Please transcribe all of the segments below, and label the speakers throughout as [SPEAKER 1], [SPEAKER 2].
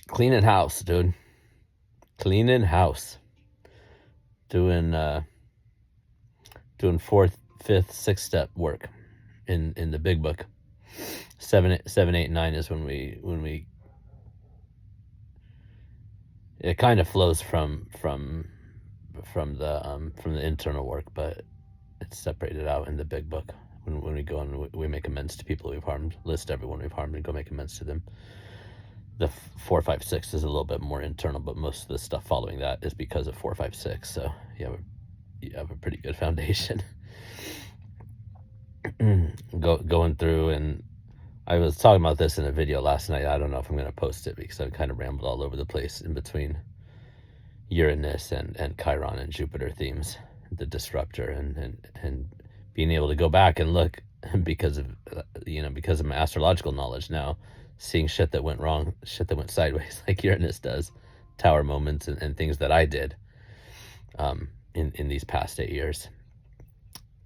[SPEAKER 1] Cleaning house, dude. Cleaning house. Doing fourth, fifth, sixth step work in the big book. 7, 8, 9 is when we it kind of flows from the internal work, but it's separated out in the big book. When we go and we make amends to people we've harmed, list everyone we've harmed and go make amends to them. The 4, 5, 6 is a little bit more internal, but most of the stuff following that is because of 4, 5, 6. So you have a pretty good foundation. Going through, and I was talking about this in a video last night. I don't know if I'm going to post it because I've kind of rambled all over the place in between Uranus and Chiron and Jupiter themes, the disruptor, and being able to go back and look because of my astrological knowledge now, seeing shit that went wrong, shit that went sideways, like Uranus does, tower moments and things that I did in these past 8 years.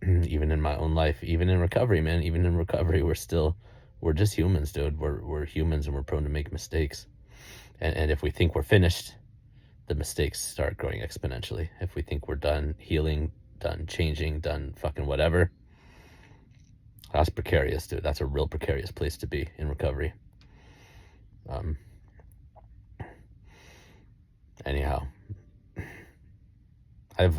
[SPEAKER 1] Even in my own life, even in recovery, man, even in recovery, we're just humans, dude. We're humans and we're prone to make mistakes. And if we think we're finished, the mistakes start growing exponentially. If we think we're done healing, done changing, done fucking whatever, that's precarious, dude. That's a real precarious place to be in recovery. Anyhow, I've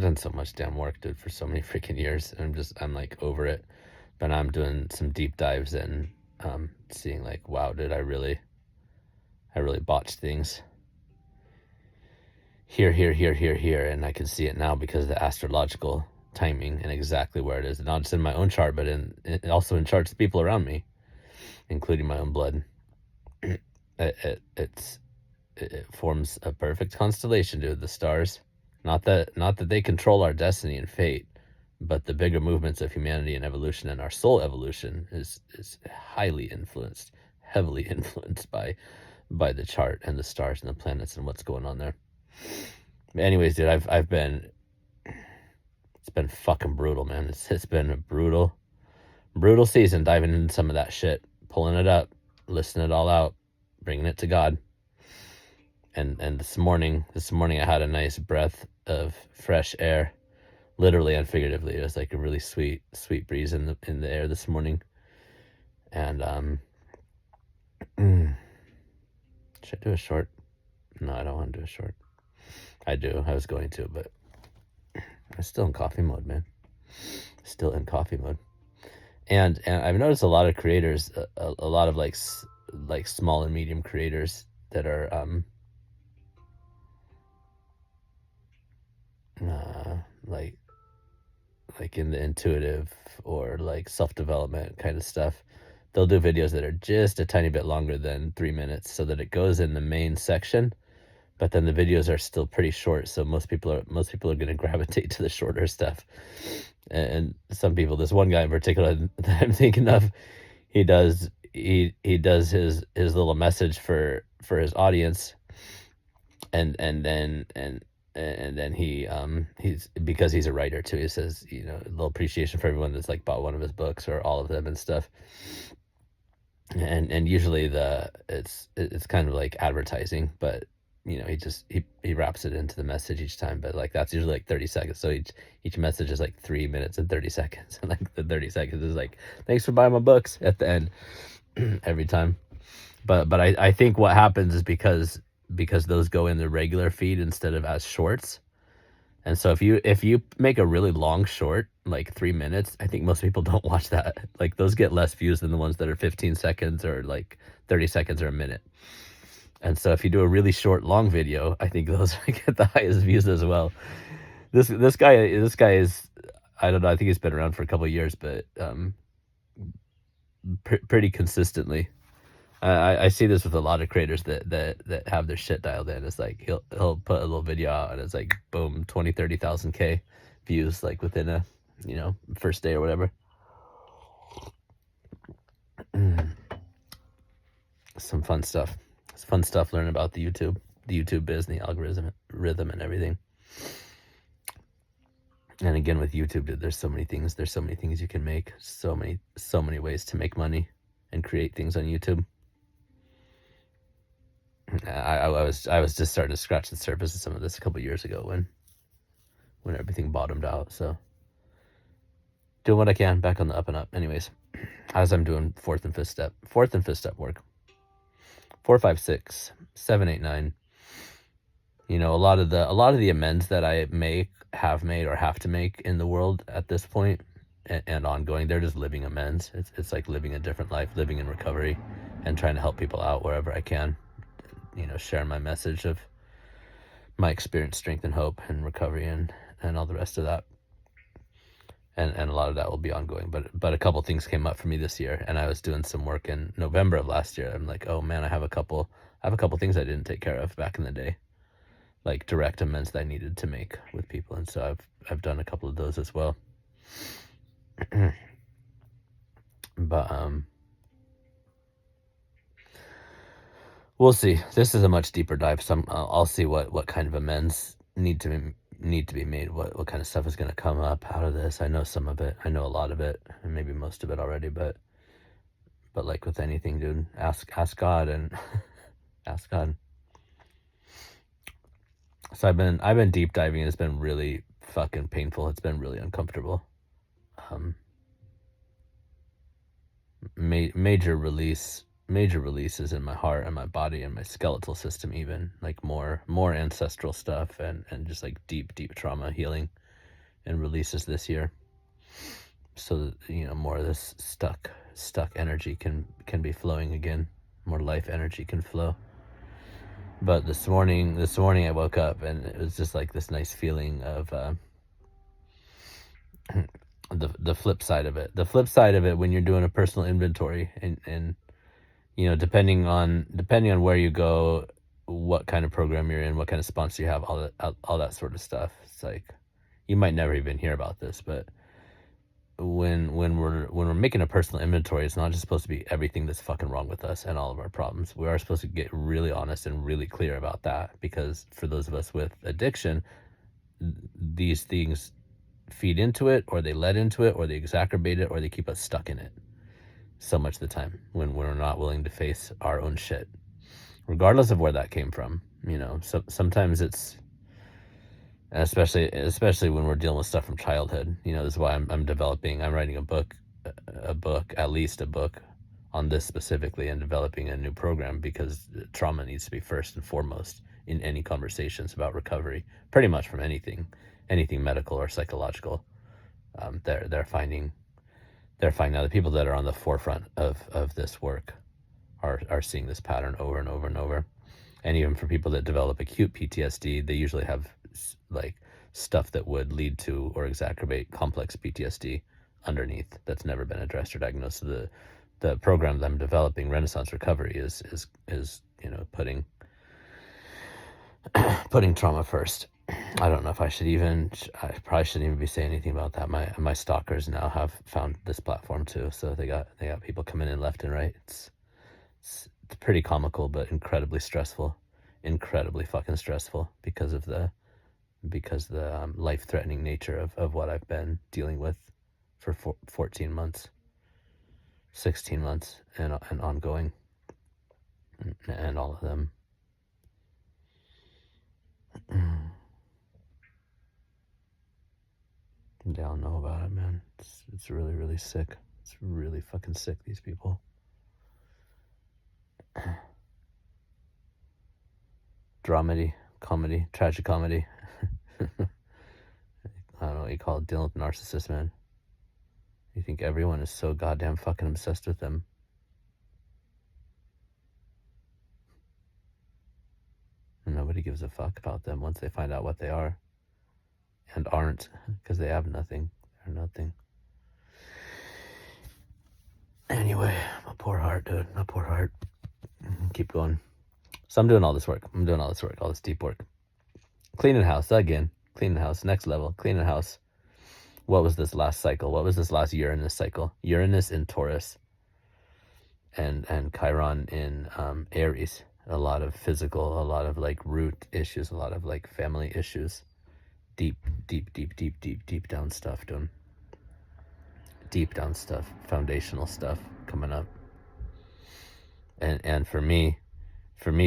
[SPEAKER 1] done so much damn work, dude, for so many freaking years, and I'm like over it. But I'm doing some deep dives and seeing like, wow, dude, I really botched things here, and I can see it now because of the astrological timing and exactly where it is, not just in my own chart, but also in charts of people around me, including my own blood. It forms a perfect constellation, dude. The stars, not that they control our destiny and fate, but the bigger movements of humanity and evolution and our soul evolution is heavily influenced by the chart and the stars and the planets and what's going on there. Anyways, dude, it's been fucking brutal, man. It's been a brutal season diving into some of that shit, pulling it up, listing it all out, bringing it to God. And this morning I had a nice breath of fresh air, literally and figuratively. It was like a really sweet breeze in the air this morning. And should I do a short? No, I don't want to do a short. I do. I was going to, but I'm still in coffee mode, man. Still in coffee mode. And I've noticed a lot of creators, a lot of like small and medium creators that are like in the intuitive or like self-development kind of stuff. They'll do videos that are just a tiny bit longer than 3 minutes so that it goes in the main section, but then the videos are still pretty short, so most people are going to gravitate to the shorter stuff. And some people, this one guy in particular that I'm thinking of, he does his little message for his audience, and then he's, because he's a writer too, he says, a little appreciation for everyone that's like bought one of his books or all of them and stuff. And usually it's kind of like advertising, but he wraps it into the message each time, but like that's usually like 30 seconds. So each message is like 3 minutes and 30 seconds. And like the 30 seconds is like, thanks for buying my books at the end every time. But I think what happens is because those go in the regular feed instead of as shorts. And so if you make a really long short, like 3 minutes, I think most people don't watch that. Like those get less views than the ones that are 15 seconds or like 30 seconds or a minute. And so if you do a really short, long video, I think those get the highest views as well. This guy is, I don't know, I think he's been around for a couple of years, but pretty consistently. I see this with a lot of creators that have their shit dialed in. It's like he'll put a little video out and it's like boom, 20,000-30,000 K views like within a first day or whatever. Some fun stuff. It's fun stuff learning about the YouTube biz and the algorithm and everything. And again, with YouTube, dude, there's so many things you can make, so many ways to make money and create things on YouTube. I was just starting to scratch the surface of some of this a couple years ago when everything bottomed out. So doing what I can, back on the up and up. Anyways, as I'm doing fourth and fifth step work, 4, 5, 6, 7, 8, 9. You know, a lot of the amends that I have made or have to make in the world at this point and ongoing, they're just living amends. It's like living a different life, living in recovery, and trying to help people out wherever I can. You know, share my message of my experience, strength, and hope, and recovery, and all the rest of that. And a lot of that will be ongoing. But a couple things came up for me this year, and I was doing some work in November of last year. I'm like, oh man, I have a couple things I didn't take care of back in the day, like direct amends that I needed to make with people, and so I've done a couple of those as well. But we'll see. This is a much deeper dive, so I'll see what kind of amends need to be made. What kind of stuff is going to come up out of this? I know some of it. I know a lot of it, and maybe most of it already. But like with anything, dude, ask God and ask God. So I've been deep diving, and it's been really fucking painful. It's been really uncomfortable. Major releases in my heart and my body and my skeletal system, even like more ancestral stuff and just like deep trauma healing and releases this year, so that, you know, more of this stuck energy can be flowing again, more life energy can flow. But this morning I woke up and it was just like this nice feeling of the flip side of it when you're doing a personal inventory and you know, depending on where you go, what kind of program you're in, what kind of sponsor you have, all that sort of stuff. It's like you might never even hear about this, but when we're making a personal inventory, it's not just supposed to be everything that's fucking wrong with us and all of our problems. We are supposed to get really honest and really clear about that, because for those of us with addiction, these things feed into it, or they let into it, or they exacerbate it, or they keep us stuck in it so much of the time when we're not willing to face our own shit, regardless of where that came from. You know, so sometimes it's, especially when we're dealing with stuff from childhood. You know, this is why I'm writing a book on this specifically, and developing a new program, because trauma needs to be first and foremost in any conversations about recovery, pretty much from anything medical or psychological. They're finding now the people that are on the forefront of this work are seeing this pattern over and over and over. And even for people that develop acute PTSD, they usually have like stuff that would lead to or exacerbate complex PTSD underneath that's never been addressed or diagnosed. So the program that I'm developing, Renaissance Recovery, is you know, putting trauma first. I don't know if I probably shouldn't even be saying anything about that. My stalkers now have found this platform too, so they got people coming in left and right. It's pretty comical, but incredibly stressful, incredibly fucking stressful, because of the life-threatening nature of what I've been dealing with for 14 months, 16 months, and ongoing, and all of them. They all know about it, man. It's really, really sick. It's really fucking sick, these people. Dramedy, comedy, tragicomedy. I don't know what you call it, dealing with narcissists, man. You think everyone is so goddamn fucking obsessed with them. And nobody gives a fuck about them once they find out what they are. And aren't, because they have nothing. They're nothing. Anyway, my poor heart, dude. My poor heart. Keep going. So I'm doing all this work. All this deep work. Cleaning house again. Cleaning house. Next level. Cleaning house. What was this last cycle? What was this last Uranus cycle? Uranus in Taurus. And Chiron in Aries. A lot of physical, a lot of like root issues, a lot of like family issues. deep, deep, deep, deep, deep, deep down stuff, dude. Deep down stuff, foundational stuff coming up. And for me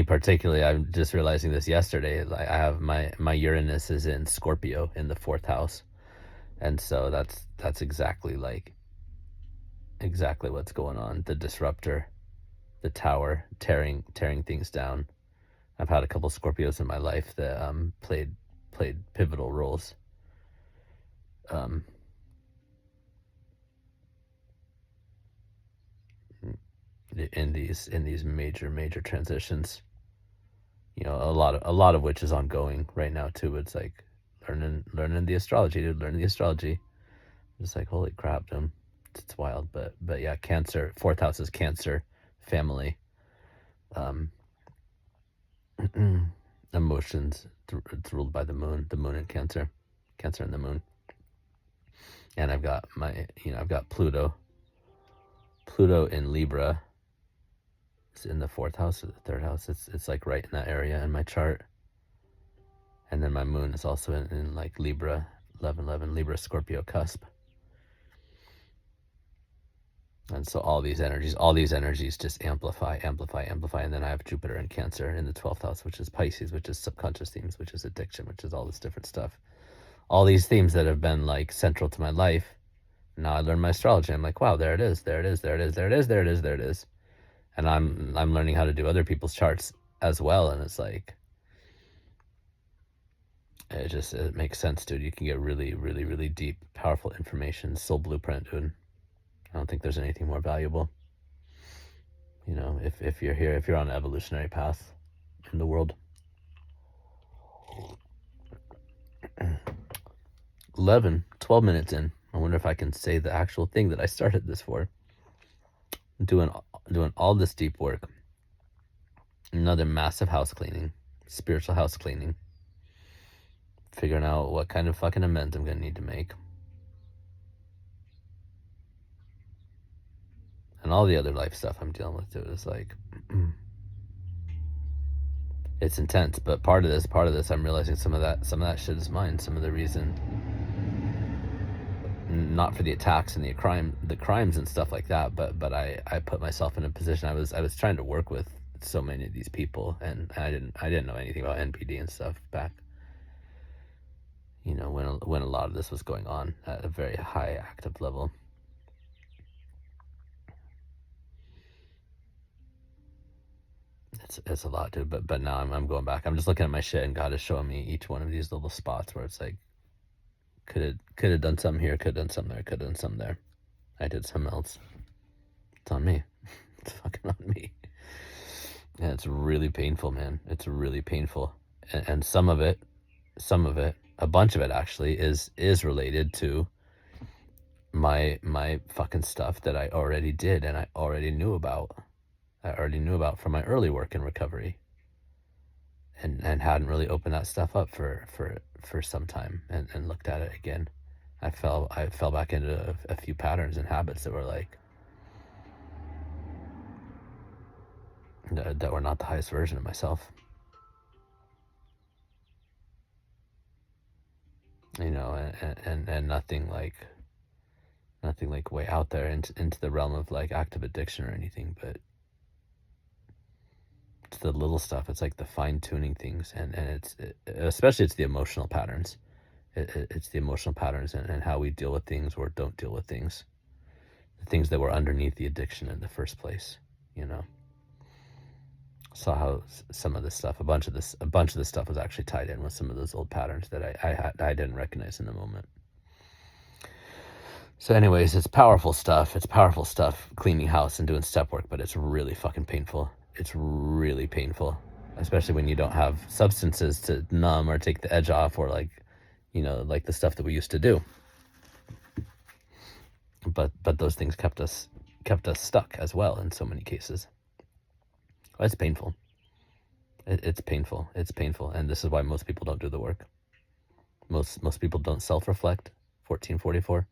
[SPEAKER 1] particularly, I'm just realizing this yesterday. Like I have my Uranus is in Scorpio in the 4th house, and so that's exactly what's going on. The disruptor, the tower, tearing things down. I've had a couple Scorpios in my life that played pivotal roles. In these major transitions, a lot of which is ongoing right now too. It's like learning the astrology, dude. Learning the astrology. It's like, holy crap, dude. It's wild. But yeah, Cancer, 4th house is Cancer, family, emotions. It's ruled by the moon and Cancer and the moon. And I've got I've got Pluto in Libra. It's in the 4th house or the 3rd house. It's like right in that area in my chart. And then my moon is also in like Libra, 11 Libra Scorpio cusp. And so all these energies just amplify. And then I have Jupiter in Cancer in the 12th house, which is Pisces, which is subconscious themes, which is addiction, which is all this different stuff. All these themes that have been like central to my life. Now I learned my astrology. I'm like, wow, there it is. And I'm learning how to do other people's charts as well. And it's like, it makes sense, dude. You can get really, really, really deep, powerful information, soul blueprint, dude. I don't think there's anything more valuable. If you're here, if you're on an evolutionary path in the world. 12 minutes in. I wonder if I can say the actual thing that I started this for. Doing all this deep work. Another massive house cleaning, spiritual house cleaning. Figuring out what kind of fucking amends I'm gonna need to make. And all the other life stuff I'm dealing with too is like, it's intense. But part of this, I'm realizing some of that shit is mine. Some of the reason, not for the attacks and the crimes and stuff like that, but I put myself in a position. I was trying to work with so many of these people, and I didn't know anything about NPD and stuff back. When a lot of this was going on at a very high active level. It's a lot, dude. But now I'm going back. I'm just looking at my shit, and God is showing me each one of these little spots where it's like, could have done something here, could have done something there, could have done something there. I did something else. It's on me. It's fucking on me. And it's really painful, man. It's really painful. And some of it, a bunch of it actually is related to my fucking stuff that I already did and I already knew about. From my early work in recovery, and hadn't really opened that stuff up for some time and looked at it again. I fell back into a few patterns and habits that were like, that were not the highest version of myself. And nothing like way out there into the realm of like active addiction or anything, but it's the little stuff. It's like the fine-tuning things, and especially it's the emotional patterns. It's the emotional patterns and how we deal with things or don't deal with things, the things that were underneath the addiction in the first place. Saw how some of this stuff, a bunch of this stuff was actually tied in with some of those old patterns that I didn't recognize in the moment. So anyways, it's powerful stuff. Cleaning house and doing step work, but it's really fucking painful. It's really painful, especially when you don't have substances to numb or take the edge off, or like the stuff that we used to do. But those things kept us stuck as well in so many cases. It's painful. It's painful. And this is why most people don't do the work. Most people don't self-reflect. 1444,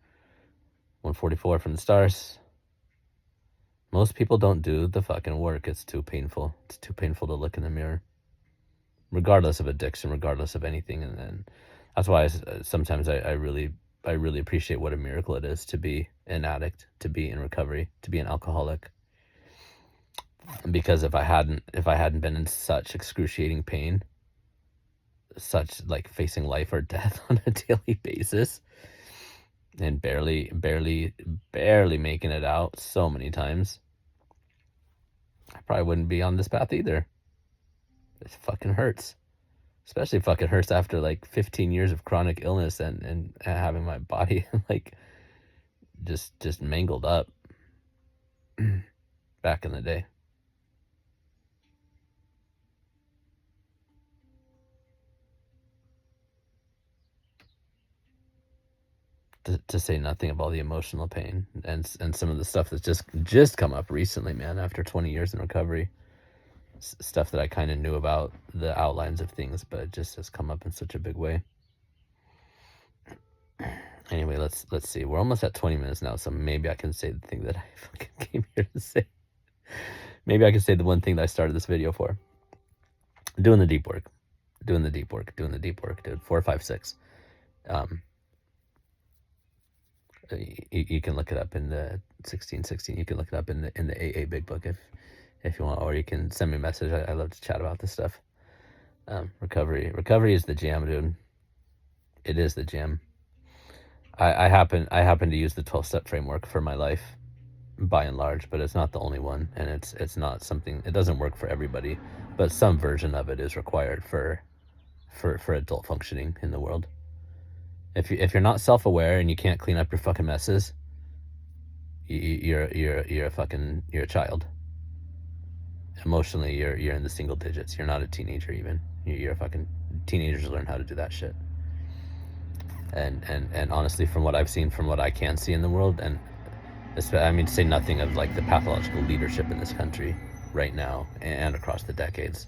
[SPEAKER 1] 144 from the stars. Most people don't do the fucking work. It's too painful. It's too painful to look in the mirror. Regardless of addiction, regardless of anything. And That's why sometimes I really appreciate what a miracle it is to be an addict, to be in recovery, to be an alcoholic. Because if I hadn't been in such excruciating pain, such like facing life or death on a daily basis, and barely making it out so many times, I probably wouldn't be on this path either. It fucking hurts. Especially fucking hurts after like 15 years of chronic illness and having my body like just mangled up back in the day. To say nothing of all the emotional pain and some of the stuff that's just come up recently, man, after 20 years in recovery. Stuff that I kind of knew about, the outlines of things, but it just has come up in such a big way. Anyway, let's see. We're almost at 20 minutes now, so maybe I can say the thing that I fucking came here to say. Maybe I can say the one thing that I started this video for. Doing the deep work. Doing the deep work, dude. 4, 5, 6. You can look it up in the 1616. You can look it up in the AA Big Book if you want, or you can send me a message. I love to chat about this stuff. Recovery is the jam, dude. It is the jam. I happen to use the 12-step framework for my life, by and large, but it's not the only one, and it's not something. It doesn't work for everybody, but some version of it is required for adult functioning in the world. If you're not self-aware and you can't clean up your fucking messes, you're a child. Emotionally, you're in the single digits. You're not a teenager even. You're a fucking teenagers learn how to do that shit. And honestly, from what I've seen, from what I can see in the world, and I mean, to say nothing of like the pathological leadership in this country right now and across the decades,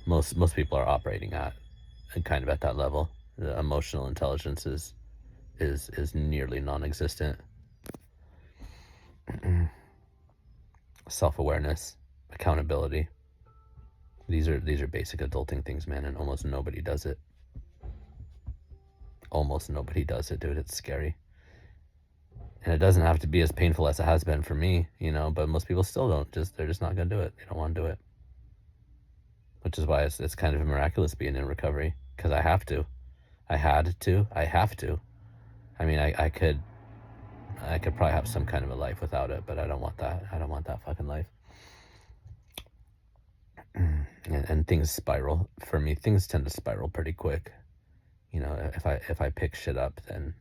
[SPEAKER 1] most people are operating at and kind of at that level. The emotional intelligence is nearly non-existent. Self-awareness, accountability. These are basic adulting things, man, and almost nobody does it. Almost nobody does it, dude. It's scary. And it doesn't have to be as painful as it has been for me, you know, but most people still don't. They're just not going to do it. They don't want to do it. Which is why it's kind of miraculous being in recovery, because I have to. I had to. I have to. I mean, I could probably have some kind of a life without it, but I don't want that. I don't want that fucking life. And things spiral. For me, things tend to spiral pretty quick. You know, if I pick shit up, then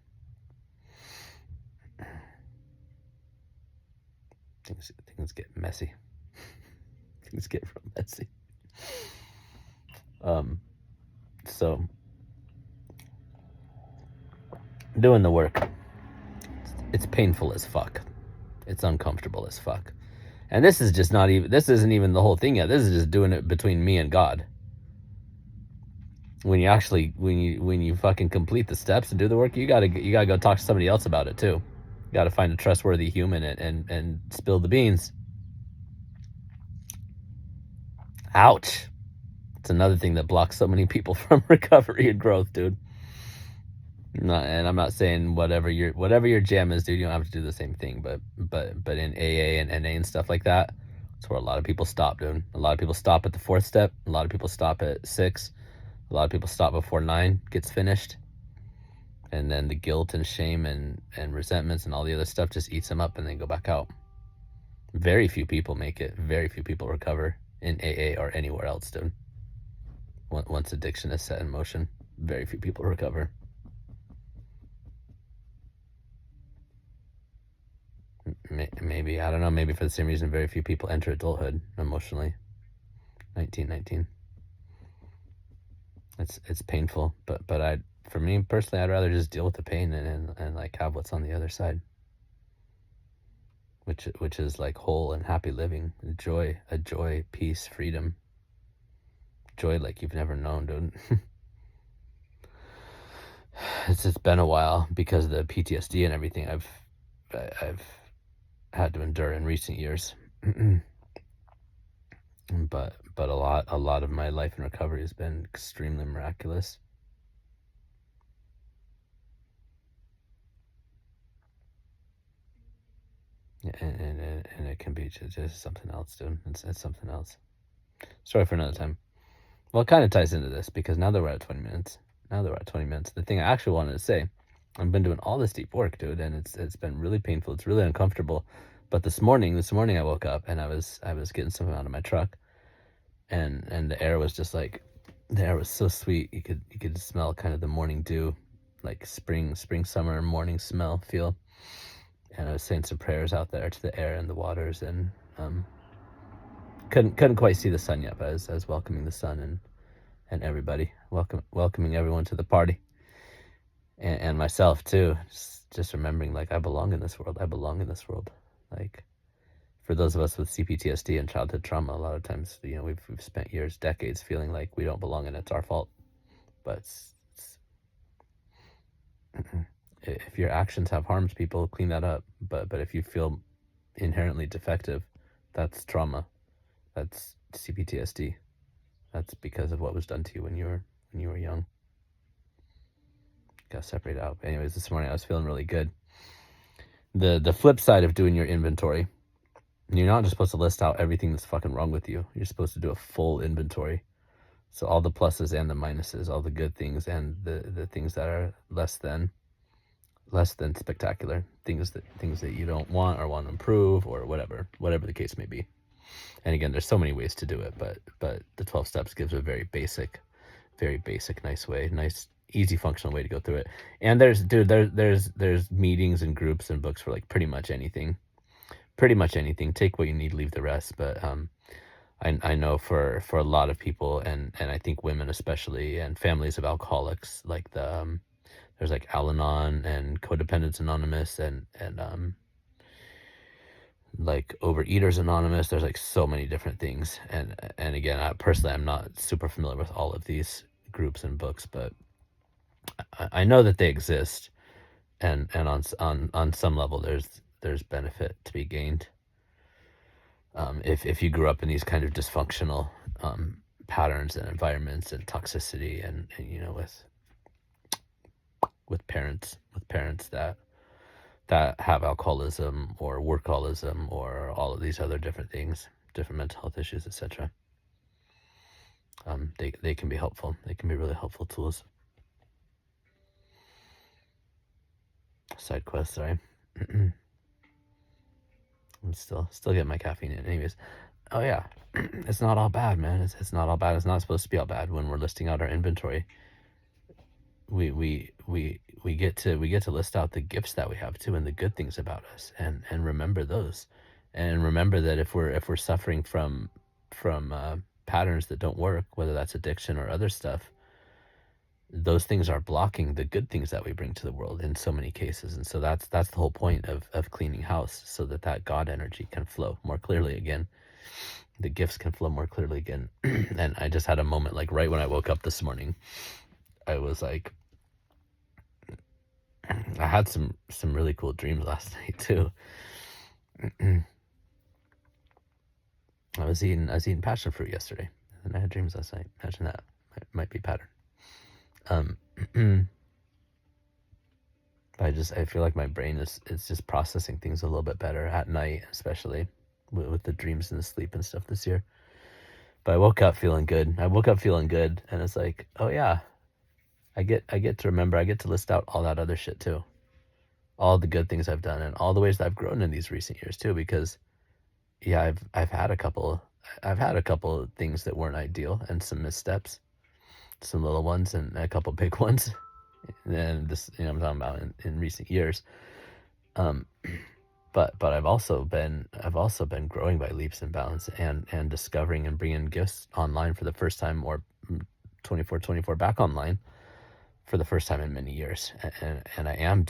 [SPEAKER 1] things get messy. Things get real messy. So doing the work, it's painful as fuck. It's uncomfortable as fuck. And this isn't even the whole thing yet. This is just doing it between me and God. When you fucking complete the steps and do the work, you gotta go talk to somebody else about it too. You gotta find a trustworthy human and spill the beans. Ouch. It's another thing that blocks so many people from recovery and growth, dude. And I'm not saying whatever your jam is, dude, you don't have to do the same thing, but in AA and NA and stuff like that, that's where a lot of people stop, dude. A lot of people stop at the 4th step. A lot of people stop at 6. A lot of people stop before 9 gets finished. And then the guilt and shame and resentments and all the other stuff just eats them up and they go back out. Very few people make it. Very few people recover in AA or anywhere else, dude. Once addiction is set in motion, very few people recover. Maybe, I don't know, maybe for the same reason very few people enter adulthood emotionally. 1919. It's painful, but for me personally, I'd rather just deal with the pain and like have what's on the other side, which is like whole and happy living, joy, peace, freedom, joy like you've never known, dude. It's been a while because of the PTSD and everything I've had to endure in recent years. But a lot of my life in recovery has been extremely miraculous. and it can be just something else, dude. It's something else. Story for another time. Well, it kind of ties into this because now that we're at 20 minutes, the thing I actually wanted to say, I've been doing all this deep work, dude, and it's been really painful. It's really uncomfortable. But this morning I woke up and I was getting something out of my truck, and the air was just like, the air was so sweet. You could smell kind of the morning dew, like spring, summer morning smell, feel. And I was saying some prayers out there to the air and the waters, and couldn't quite see the sun yet, but I was welcoming the sun and everybody, welcoming everyone to the party, and myself too. Just remembering, like, I belong in this world. I belong in this world. Like, for those of us with CPTSD and childhood trauma, a lot of times, we've spent years, decades feeling like we don't belong and it's our fault. But if your actions have harmed people, clean that up. But if you feel inherently defective, that's trauma. That's CPTSD. That's because of what was done to you when you were young. Got separated out. Anyways, this morning I was feeling really good. The flip side of doing your inventory, you're not just supposed to list out everything that's fucking wrong with you. You're supposed to do a full inventory. So all the pluses and the minuses, all the good things and the things that are less than spectacular, things that you don't want or want to improve, or whatever the case may be. And again, there's so many ways to do it, but the 12 steps gives a very basic, nice, easy, functional way to go through it. And there's meetings and groups and books for like pretty much anything. Take what you need, leave the rest. But I know for a lot of people, and I think women especially, and families of alcoholics, like there's like Al-Anon and Codependence Anonymous and like Overeaters Anonymous. There's like so many different things, and again, personally, I'm not super familiar with all of these groups and books, but I know that they exist, and on some level, there's benefit to be gained. If you grew up in these kind of dysfunctional patterns and environments and toxicity, and with parents that have alcoholism or workaholism or all of these other different things, different mental health issues, etc. They can be helpful. They can be really helpful tools. Side quest, sorry. I'm still getting my caffeine in. Anyways, oh yeah, it's not all bad, man. It's not all bad. It's not supposed to be all bad. When we're listing out our inventory, we get to list out the gifts that we have too, and the good things about us, and remember those, and remember that if we're suffering from patterns that don't work, whether that's addiction or other stuff, those things are blocking the good things that we bring to the world in so many cases. And so that's the whole point of cleaning house, so that God energy can flow more clearly again. The gifts can flow more clearly again. And I just had a moment, like right when I woke up this morning, I was like, I had some really cool dreams last night too. I was eating passion fruit yesterday, and I had dreams last night. Imagine that. Might be pattern. I feel like my brain is just processing things a little bit better at night, especially with the dreams and the sleep and stuff this year. But I woke up feeling good. And it's like, oh yeah, I get to remember. I get to list out all that other shit too, all the good things I've done, and all the ways that I've grown in these recent years too. Because yeah, I've had a couple of things that weren't ideal, and some missteps, some little ones and a couple big ones. And this, I'm talking about in recent years. But I've also been growing by leaps and bounds, and discovering and bringing gifts online for the first time, or 24 back online for the first time in many years. And I am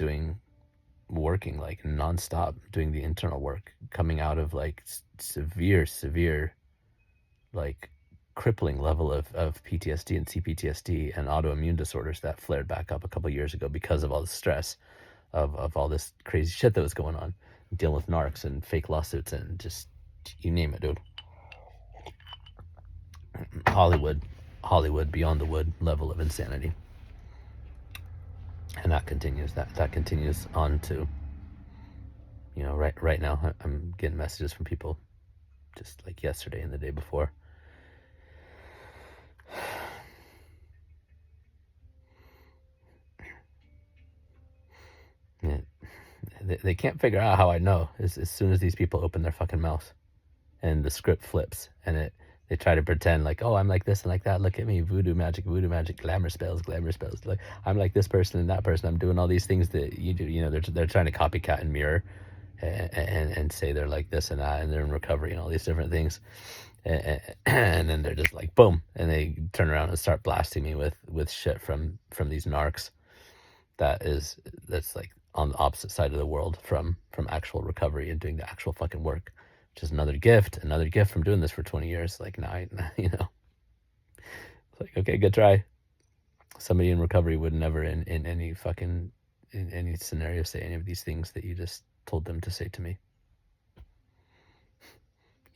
[SPEAKER 1] working like nonstop, doing the internal work, coming out of like severe, like crippling level of PTSD and CPTSD and autoimmune disorders that flared back up a couple years ago because of all the stress of all this crazy shit that was going on, dealing with narcs and fake lawsuits and just you name it, dude. Hollywood beyond the wood level of insanity. And that continues on to You know, right now I'm getting messages from people just like yesterday and the day before. Yeah, they can't figure out how I know as soon as these people open their fucking mouth and the script flips and they try to pretend like, oh, I'm like this and like that. Look at me, voodoo magic, glamour spells. Like I'm like this person and that person. I'm doing all these things that you do. You know, they're trying to copycat and mirror and say they're like this and that and they're in recovery and all these different things. And then they're just like boom, and they turn around and start blasting me with shit from these narcs that's like on the opposite side of the world from actual recovery and doing the actual fucking work. Just another gift from doing this for 20 years. Like, now you know, it's like, okay, good try. Somebody in recovery would never in any fucking in any scenario say any of these things that you just told them to say to me.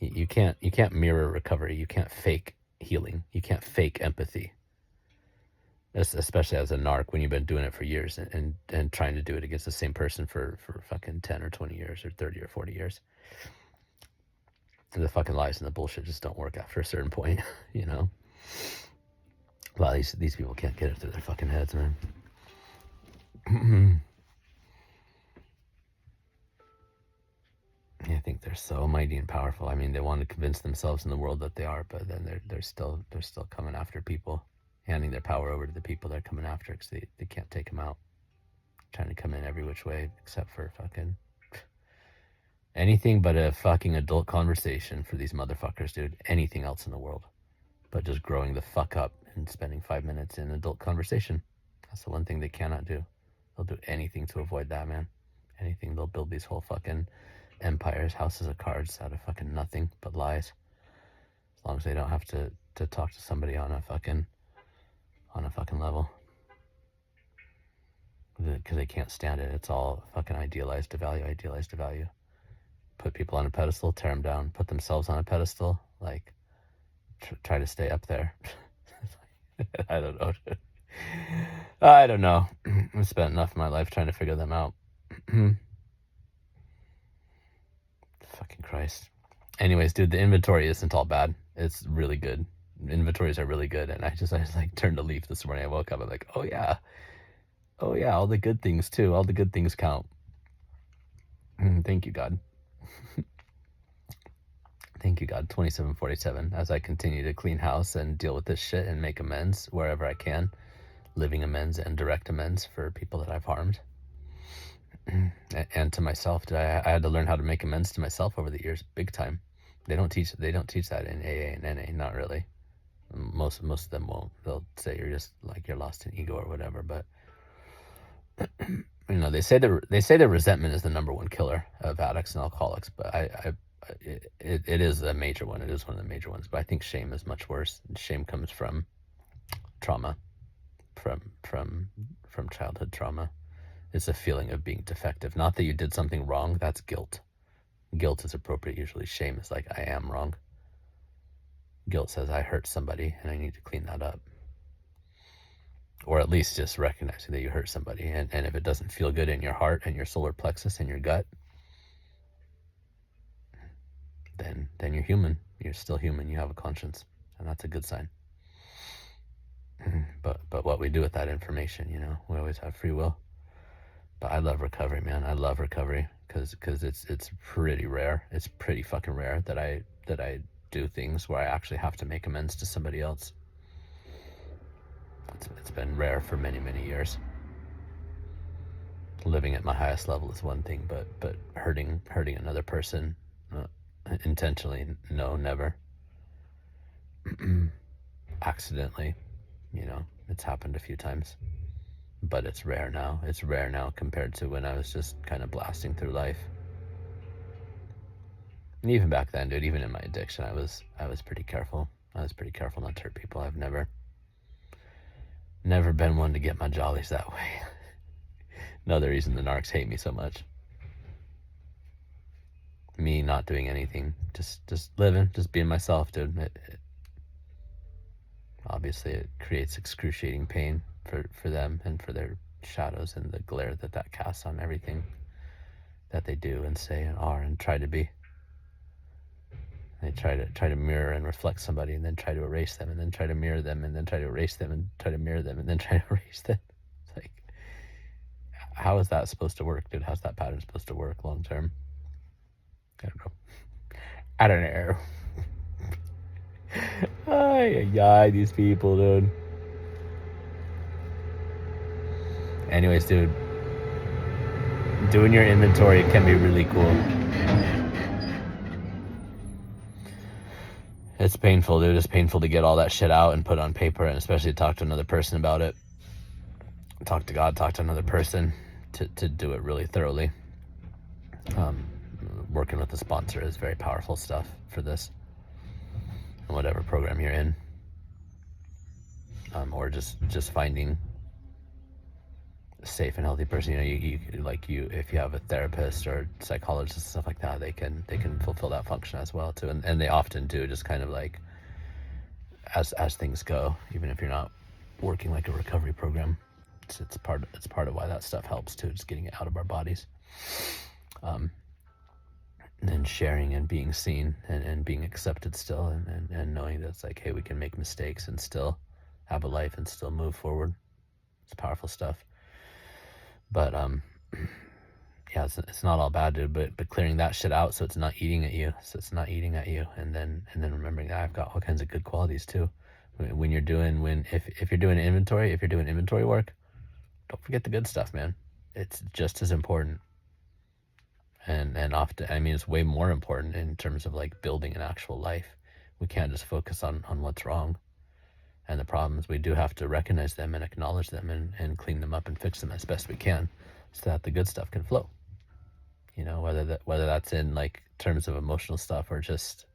[SPEAKER 1] You can't mirror recovery. You can't fake healing. You can't fake empathy. Especially as a narc when you've been doing it for years and trying to do it against the same person for fucking 10 or 20 years or 30 or 40 years. And the fucking lies and the bullshit just don't work after a certain point, you know? Well, these people can't get it through their fucking heads, man. I think they're so mighty and powerful. I mean, they want to convince themselves in the world that they are, but then they're still coming after people, handing their power over to the people they're coming after because they can't take them out. Trying to come in every which way except for fucking anything but a fucking adult conversation for these motherfuckers, dude. Anything else in the world but just growing the fuck up and spending 5 minutes in adult conversation. That's the one thing they cannot do. They'll do anything to avoid that, man. Anything. They'll build these whole fucking empires, houses of cards out of fucking nothing but lies. As long as they don't have to talk to somebody on a fucking level. Because they can't stand it. It's all fucking idealized to value. Put people on a pedestal, tear them down. Put themselves on a pedestal, like try to stay up there. I don't know. I don't know. I've spent enough of my life trying to figure them out. Fucking Christ. Anyways, dude, the inventory isn't all bad. It's really good. Inventories are really good, and I just like turned a leaf this morning. I woke up, I'm like, oh yeah, all the good things too. All the good things count. Thank you, God. Thank you, God. 2747. As I continue to clean house and deal with this shit and make amends wherever I can, living amends and direct amends for people that I've harmed, and to myself. I had to learn how to make amends to myself over the years, big time. They don't teach that in AA and NA, not really. Most of them won't. They'll say you're lost in ego or whatever. But you know, they say the resentment is the number one killer of addicts and alcoholics. But it is a major one. It is one of the major ones. But I think shame is much worse. Shame comes from trauma, from childhood trauma. It's a feeling of being defective. Not that you did something wrong. That's guilt. Guilt is appropriate usually. Shame is like, I am wrong. Guilt says I hurt somebody and I need to clean that up. Or at least just recognizing that you hurt somebody. And if it doesn't feel good in your heart and your solar plexus and your gut, then you're human. You're still human. You have a conscience. And that's a good sign. But what we do with that information, you know, we always have free will. But I love recovery, man. I love recovery because it's pretty rare. It's pretty fucking rare that I do things where I actually have to make amends to somebody else. It's been rare for many, many years. Living at my highest level is one thing, but hurting another person intentionally, no, never. Accidentally, you know, it's happened a few times. But it's rare now. It's rare now compared to when I was just kind of blasting through life. And even back then, dude, even in my addiction, I was pretty careful. I was pretty careful not to hurt people. I've never been one to get my jollies that way. Another reason the narcs hate me so much. Me not doing anything, just living, just being myself, dude. Obviously, it creates excruciating pain for them and for their shadows and the glare that casts on everything. that they do and say and are and try to be. They try to mirror and reflect somebody, and then try to erase them, and then try to mirror them, and then try to erase them, and try to mirror them, and then try to erase them. It's like, how is that supposed to work, dude? How's that pattern supposed to work long term? I don't know. Ay, these people, dude. Anyways, dude, doing your inventory can be really cool. It's painful, dude. It's painful to get all that shit out and put on paper, and especially talk to another person about it. Talk to God, talk to another person to do it really thoroughly. Working with a sponsor is very powerful stuff for this. And whatever program you're in. Or just finding a safe and healthy person. You if you have a therapist or psychologist and stuff like that, they can fulfill that function as well too, and they often do, just kind of like as things go, even if you're not working like a recovery program. It's part of why that stuff helps too, just getting it out of our bodies, and then sharing and being seen and being accepted still, and knowing that it's like, hey, we can make mistakes and still have a life and still move forward. It's powerful stuff. But yeah, it's not all bad, dude. But clearing that shit out so it's not eating at you. And then remembering that I've got all kinds of good qualities too. If you're doing inventory work, don't forget the good stuff, man. It's just as important. And often, I mean, it's way more important in terms of like building an actual life. We can't just focus on what's wrong and the problems. We do have to recognize them and acknowledge them and clean them up and fix them as best we can, so that the good stuff can flow. Whether that's in like terms of emotional stuff or just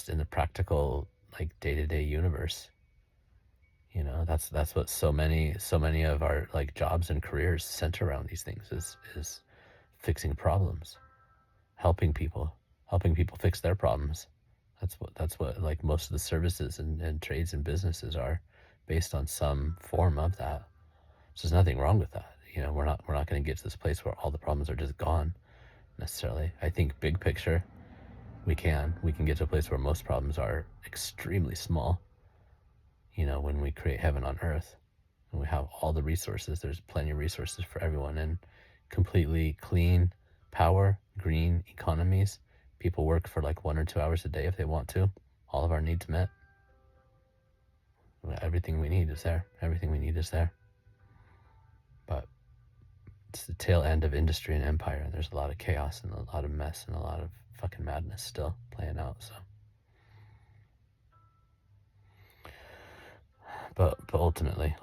[SPEAKER 1] in the practical, like day-to-day universe. That's what so many of our like jobs and careers center around. These things is fixing problems, helping people fix their problems. That's what like most of the services and trades and businesses are based on, some form of that. So there's nothing wrong with that. We're not going to get to this place where all the problems are just gone necessarily. I think big picture, we can get to a place where most problems are extremely small. When we create heaven on earth and we have all the resources, there's plenty of resources for everyone, and completely clean power, green economies. People work for like 1 or 2 hours a day if they want to. All of our needs met. Everything we need is there. But it's the tail end of industry and empire, and there's a lot of chaos and a lot of mess and a lot of fucking madness still playing out. So, but ultimately,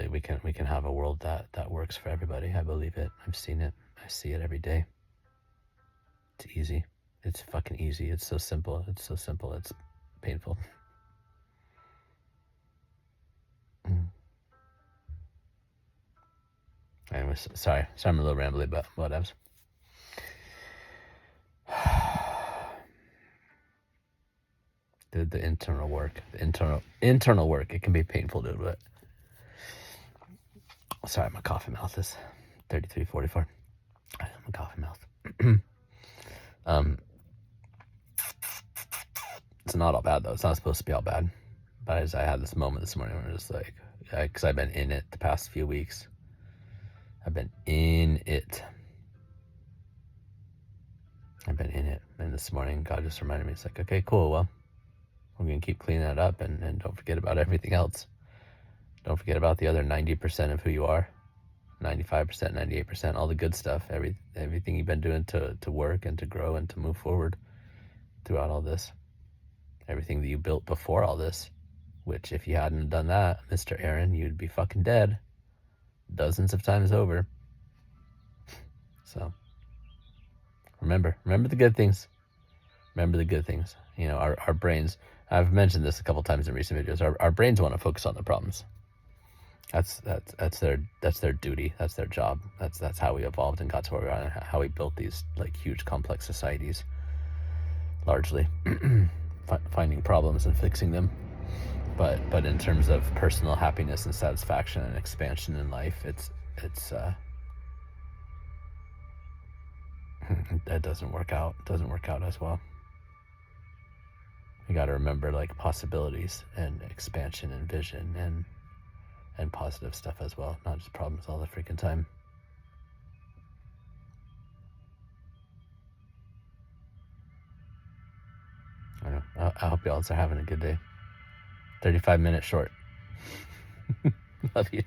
[SPEAKER 1] we can have a world that works for everybody. I believe it. I've seen it. I see it every day. It's easy. It's fucking easy. It's so simple. It's painful. Anyways, sorry I'm a little rambly, but whatevs. The internal work, it can be painful, dude. But sorry, my coffee mouth is 33:44. My coffee mouth. It's not all bad though. It's not supposed to be all bad. But as I had this moment this morning where it's like, because I've been in it the past few weeks. I've been in it. And this morning, God just reminded me, it's like, okay, cool. Well, we're going to keep cleaning that up, and don't forget about everything else. Don't forget about the other 90% of who you are, 95%, 98%, all the good stuff, everything you've been doing to work and to grow and to move forward throughout all this. Everything that you built before all this, which if you hadn't done that, Mr. Aaron, you'd be fucking dead dozens of times over. So remember the good things. Our brains, I've mentioned this a couple times in recent videos, our brains want to focus on the problems. That's their duty. That's their job. That's how we evolved and got to where we are, and how we built these like huge complex societies, largely finding problems and fixing them. But in terms of personal happiness and satisfaction and expansion in life, it's that doesn't work out. Doesn't work out as well. You got to remember like possibilities and expansion and vision and positive stuff as well, not just problems all the freaking time. I don't know. I hope y'all are having a good day. 35 minutes short. Love you.